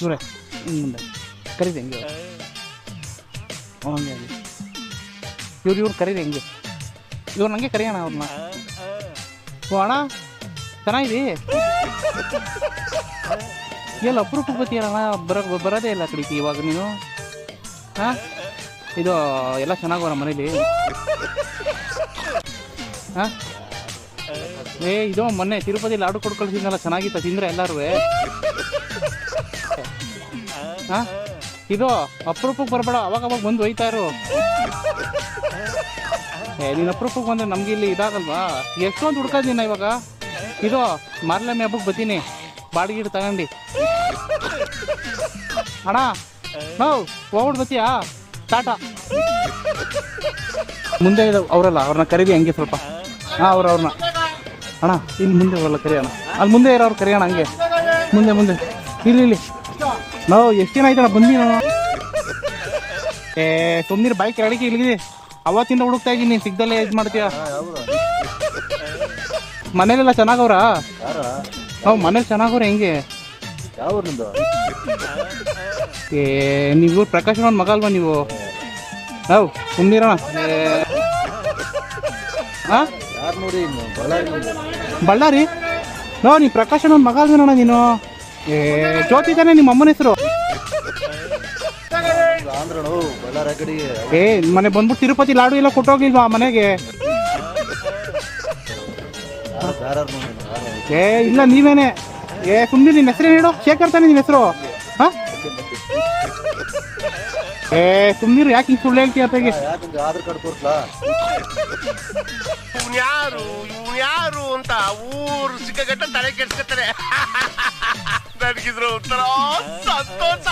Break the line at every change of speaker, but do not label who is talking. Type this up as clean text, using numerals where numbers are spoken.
ಇವರೇ ಮುಂದೆ ಕರೀರಿ ಹೆಂಗೆ ಹಂಗೆ ಹಂಗೆ ಇವ್ರು ಕರೀರಿ ಹೆಂಗೆ ಇವ್ರು ನನಗೆ ಕರೆಯೋಣ ಅವ್ರನ್ನ. ಓ ಅಣ್ಣ ಚೆನ್ನಾಗಿದೆ ಎಲ್ಲ ಅಪರೂಪಕ್ಕೆ ಬತ್ತೀಯಣ್ಣ, ಬರೋದೇ ಇಲ್ಲ ಕಡಿಕೆ ಇವಾಗ ನೀನು. ಹಾಂ ಇದು ಎಲ್ಲ ಚೆನ್ನಾಗವರ ಮನೇಲಿ? ಹಾಂ ಇದು ಮೊನ್ನೆ ತಿರುಪತಿಲಿ ಆರ್ಡರ್ ಕೊಟ್ಟು ಕಳಿಸಿದ್ನಲ್ಲ, ಚೆನ್ನಾಗಿತ್ತ ತಿಂದರೆ ಎಲ್ಲರೂ? ಹಾಂ ಇದು ಅಪರೂಪಕ್ಕೆ ಬರಬೇಡ, ಅವಾಗ ಬಂದು ಒಯ್ತಾ ಇರು. ನೀನು ಅಪರೂಪಕ್ಕೆ ಬಂದರೆ ನಮ್ಗೆ ಇಲ್ಲಿ ಇದಾಗಲ್ವಾ? ಎಷ್ಟೊಂದು ಹುಡ್ಕೋದಿನ ಇವಾಗ. ಇದು ಮಾರ್ಲಮ್ಮೆ ಹಬ್ಬಕ್ಕೆ ಬರ್ತೀನಿ, ಬಾಡಿಗೆ ತಗೊಂಡು. ಅಣ್ಣ ನಾವು ಹೋಗ್ಬಿಟ್ಟು ಬರ್ತೀಯಾ? ಟಾಟಾ. ಮುಂದೆ ಅವರಲ್ಲ, ಅವ್ರನ್ನ ಕರೀರಿ ಹಂಗೆ ಸ್ವಲ್ಪ. ಹಾಂ ಅವ್ರನ್ನ ಅಣ್ಣ ಇಲ್ಲಿ ಮುಂದೆ ಅವರೆಲ್ಲ ಕರಿಯೋಣ, ಅಲ್ಲಿ ಮುಂದೆ ಇರೋರು ಕರಿಯೋಣ ಹಂಗೆ. ಮುಂದೆ ಇಲ್ಲಿ ನಾವು ಎಷ್ಟು ದಿನ ಆಯ್ತಣ್ಣ ಬಂದ್ವಿ ನಾನು. ಸುಮ್ಮನೆ ಬೈಕ್ ಅಡಿಕೆ ಇಲ್ಲಿದೆ, ಅವತ್ತಿಂದ ಹುಡುಕ್ತಾ ಇದ್ದೀನಿ, ನೀನು ಸಿಗ್ದಲ್ಲೇ ಇದು ಮಾಡ್ತೀಯ. ಮನೇಲೆಲ್ಲ ಚೆನ್ನಾಗವ್ರಾ? ನಾವು ಮನೇಲಿ ಚೆನ್ನಾಗವ್ರೆ. ಹೆಂಗೆ ನೀವು ಪ್ರಕಾಶ್ ಅವ್ನ ಮಗ ಅಲ್ವಾ ನೀವು? ನಾವು ಸುಮ್ಮನಿರೋಣ. ಹಾಂ ಬಳ್ಳಾರಿ? ನಾವು ನೀವು ಪ್ರಕಾಶ್ ಅವ್ನ ಮಗ ಅಲ್ವೇನಣ್ಣ ನೀನು? ಜ್ಯೋತಿ ತಾನೆ ನಿಮ್ಮ ಅಮ್ಮನ ಹೆಸರು? ಮನೆ ಬಂದ್ಬಿಟ್ಟು ತಿರುಪತಿ ಲಾಡು ಎಲ್ಲ ಕೊಟ್ಟೋಗಿಲ್ವಾ ಮನೆಗೆ? ಇಲ್ಲ ನೀವೇನೆ. ಸುಮ್ಮನೆ ನಿನ್ನ ಹೆಸರೇನು ಹೇಳು? ಶೇಖರ್ ತಾನೆ ನಿನ್ನ ಹೆಸರು? ಹಾಂ ಸುಮ್ಮನಿರು, ಯಾಕೆ ಹಿಂಗೆ ಸುಳ್ಳು ಹೇಳ್ತೀಯ? ಅತ್ತಾಗಿ
ಆಧಾರ್ ಕಾರ್ಡ್ ತೋರ್ಸ್ಲಾ? ಯಾರು ಅಂತ ಊರು ಸಿಕ್ಕಗಟ್ಟ ತಲೆ ಕೆಡ್ಸ್ಕೊತಾರೆ. ನನಗಿದ್ರು ಒಂಥರ ಸಂತೋಷ.